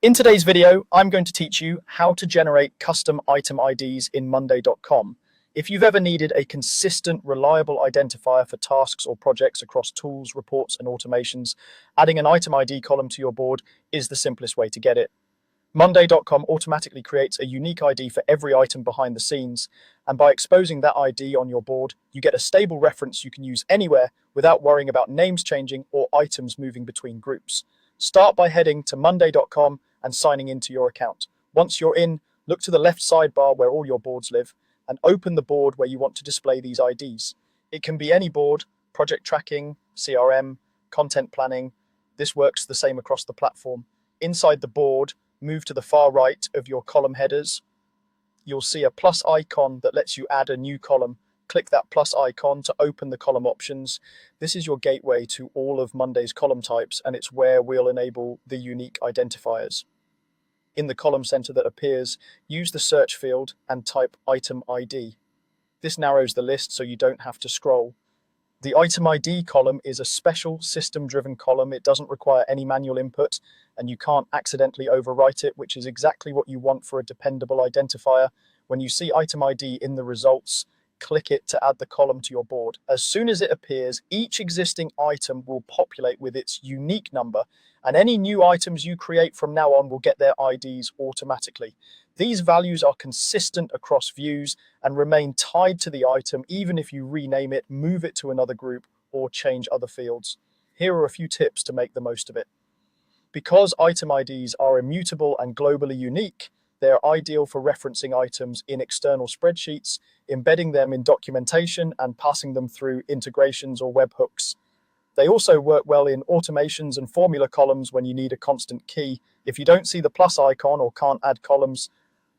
In today's video, I'm going to teach you how to generate custom item IDs in Monday.com. If you've ever needed a consistent, reliable identifier for tasks or projects across tools, reports, and automations, adding an item ID column to your board is the simplest way to get it. Monday.com automatically creates a unique ID for every item behind the scenes, and by exposing that ID on your board, you get a stable reference you can use anywhere without worrying about names changing or items moving between groups. Start by heading to Monday.com and signing into your account. Once you're in, look to the left sidebar where all your boards live and open the board where you want to display these IDs. It can be any board, project tracking, CRM, content planning. This works the same across the platform. Inside the board, move to the far right of your column headers. You'll see a plus icon that lets you add a new column. Click that plus icon to open the column options. This is your gateway to all of Monday's column types, and it's where we'll enable the unique identifiers. In the column center that appears, use the search field and type item ID. This narrows the list so you don't have to scroll. The item ID column is a special system-driven column. It doesn't require any manual input, and you can't accidentally overwrite it, which is exactly what you want for a dependable identifier. When you see item ID in the results, click it to add the column to your board. As soon as it appears, each existing item will populate with its unique number, and any new items you create from now on will get their IDs automatically. These values are consistent across views and remain tied to the item even if you rename it, move it to another group, or change other fields. Here are a few tips to make the most of it. Because item IDs are immutable and globally unique, they are ideal for referencing items in external spreadsheets, embedding them in documentation, and passing them through integrations or webhooks. They also work well in automations and formula columns when you need a constant key. If you don't see the plus icon or can't add columns,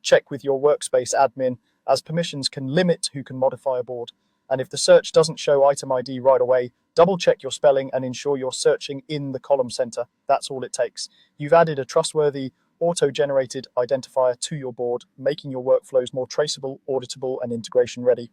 check with your workspace admin, as permissions can limit who can modify a board. And if the search doesn't show item ID right away, double check your spelling and ensure you're searching in the column center. That's all it takes. You've added a trustworthy, auto-generated identifier to your board, making your workflows more traceable, auditable, and integration ready.